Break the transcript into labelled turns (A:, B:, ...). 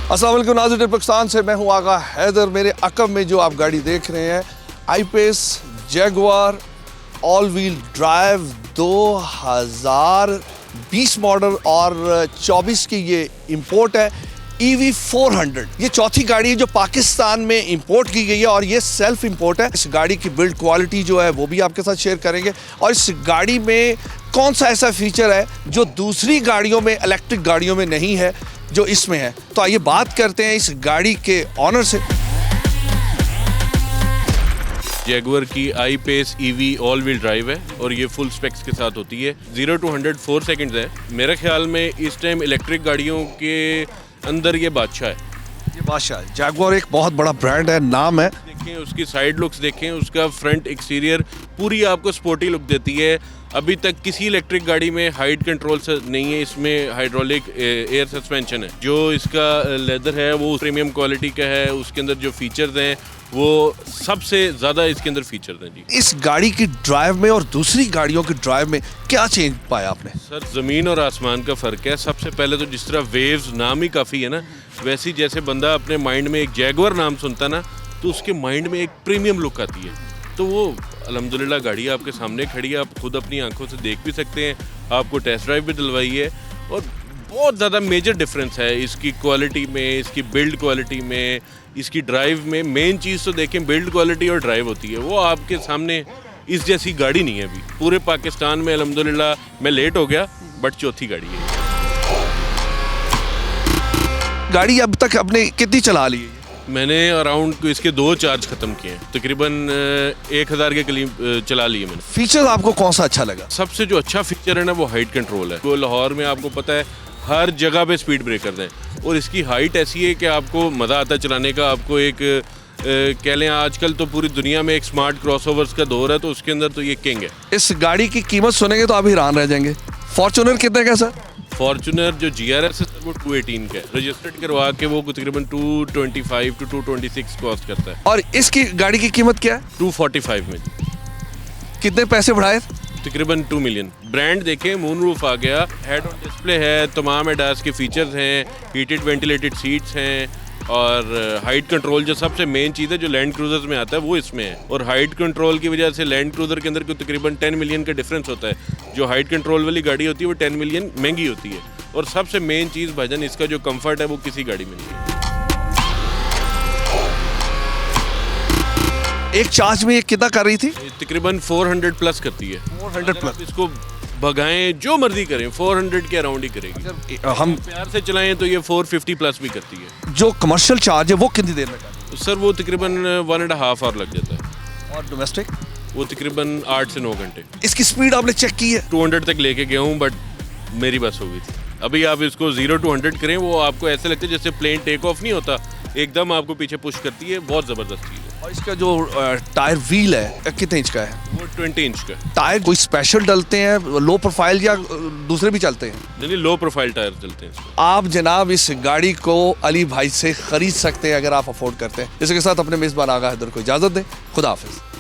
A: अस्सलाम वालेकुम नाज़रीन, पाकिस्तान से मैं हूं आगा हैदर। मेरे अकब में जो आप गाड़ी देख रहे हैं I Pace Jaguar all wheel drive 2020 model और 24 की ये इंपोर्ट है EV 400। ये चौथी गाड़ी है जो पाकिस्तान में इंपोर्ट की गई है और ये सेल्फ इंपोर्ट है। इस गाड़ी की बिल्ड क्वालिटी जो है वो भी आपके साथ शेयर करेंगे और इस गाड़ी में कौन सा ऐसा फीचर है जो दूसरी गाड़ियों में, इलेक्ट्रिक गाड़ियों में नहीं है, जो इसमें है। तो आइए बात करते हैं इस गाड़ी के ऑनर से।
B: जैगुआर की आई-पेस EV ऑल व्हील ड्राइव है और ये फुल स्पेक्स के साथ होती है। 0 to 100 4 सेकंड्स है। मेरे ख्याल में इस टाइम इलेक्ट्रिक गाड़ियों के अंदर ये बादशाह है।
A: ये बादशाह है। जैगुआर एक बहुत बड़ा ब्रांड है, नाम है।
B: देखें उसकी साइड लुक्स, देखें उसका फ्रंट एक्सटीरियर, पूरी आपको स्पोर्टी लुक देती है। अभी तक किसी इलेक्ट्रिक गाड़ी में हाइट कंट्रोल नहीं है, इसमें हाइड्रोलिक एयर सस्पेंशन है। जो इसका लेदर है वो प्रीमियम क्वालिटी का है। उसके अंदर जो फीचर्स हैं वो सबसे ज़्यादा इसके अंदर फीचर्स हैं जी।
A: इस गाड़ी की ड्राइव में और दूसरी गाड़ियों की ड्राइव में क्या चेंज पाया आपने?
B: सर ज़मीन और आसमान का फ़र्क है। सबसे पहले तो जिस तरह वेव्स नाम ही काफ़ी है ना, वैसे ही जैसे बंदा अपने माइंड में एक जैगुआर नाम सुनता ना तो उसके माइंड में एक प्रीमियम लुक आती है। तो वो अल्हम्दुलिल्लाह गाड़ी आपके सामने खड़ी है, आप खुद अपनी आंखों से देख भी सकते हैं। आपको टेस्ट ड्राइव भी दिलवाई है और बहुत ज़्यादा मेजर डिफरेंस है इसकी क्वालिटी में, इसकी बिल्ड क्वालिटी में, इसकी ड्राइव में। मेन चीज़ तो देखें, बिल्ड क्वालिटी और ड्राइव होती है, वो आपके सामने इस जैसी गाड़ी नहीं है अभी पूरे पाकिस्तान में। अल्हम्दुलिल्लाह मैं लेट हो गया बट चौथी गाड़ी है।
A: गाड़ी अब तक आपने कितनी चला ली है?
B: मैंने अराउंड इसके 2 चार्ज ख़त्म किए हैं, तकरीबन 1000 के करीब चला लिए मैंने।
A: फीचर आपको कौन सा अच्छा लगा?
B: सबसे जो अच्छा फीचर है ना वो हाइट कंट्रोल है। तो लाहौर में आपको पता है हर जगह पे स्पीड ब्रेकर्स हैं और इसकी हाइट ऐसी है कि आपको मज़ा आता है चलाने का। आपको एक कह लें, आजकल तो पूरी दुनिया में एक स्मार्ट क्रॉसओवर्स का दौर है, तो उसके अंदर तो ये किंग है।
A: इस गाड़ी की कीमत सुनेंगे तो आप हैरान रह जाएंगे। फॉर्च्यूनर कितने का सर?
B: फॉर्च्यूनर जो GRS है वो 218 का है। रजिस्टर्ड करवा के वो तकरीबन 225 to 226 कॉस्ट करता है।
A: और इसकी गाड़ी की कीमत क्या है?
B: 245 में।
A: कितने पैसे बढ़ाए?
B: तकरीबन 2 मिलियन। ब्रांड देखें, मून रूफ आ गया, हेड ऑन डिस्प्ले है, तमाम एडास के फीचर्स हैं, हीटेड वेंटिलेटेड सीट्स हैं और हाइट कंट्रोल जो सबसे मेन चीज़ है जो लैंड क्रूजर्स में आता है वो इसमें है। और हाइट कंट्रोल की वजह से लैंड क्रूजर के अंदर को तकरीबन 10 मिलियन का डिफरेंस होता है। जो हाइट कंट्रोल वाली गाड़ी होती है वो 10 मिलियन महंगी होती है। और सबसे मेन चीज़ भाईजान, इसका जो कंफर्ट है वो किसी गाड़ी में नहीं है।
A: एक चार्ज में ये कितना कर रही थी?
B: तकरीबन 400 प्लस करती है।
A: 400 प्लस।
B: इसको भगाएं जो मर्जी करें 400 के अराउंड ही करेगी।
A: हम
B: प्यार से चलाएं तो ये 450 प्लस भी करती है।
A: जो कमर्शियल चार्ज है वो कितनी देर में करती
B: तो सर वो तकरीबन 1.5 आवर लग जाता है
A: है? और डोमेस्टिक?
B: वो तकरीबन 8 से 9 घंटे।
A: इसकी स्पीड आपने चेक की है?
B: 200 तक लेके गया हूँ बट मेरी बस हो गई थी। अभी आप इसको 0 to 100 करें, वो आपको ऐसे लगता है जैसे प्लेन टेक ऑफ नहीं होता, एकदम आपको पीछे पुश करती है। बहुत ज़बरदस्त चीज़ है।
A: और इसका जो टायर व्हील है कितने इंच का है?
B: वो 20 इंच का।
A: टायर कोई स्पेशल डलते हैं, लो प्रोफाइल या दूसरे भी चलते हैं?
B: यानी लो प्रोफाइल टायर चलते हैं इसमें।
A: आप जनाब इस गाड़ी को अली भाई से खरीद सकते हैं अगर आप अफोर्ड करते हैं। इसके साथ अपने मेज़बान आगा हैदर को इजाज़त दें। खुदा हाफिज़।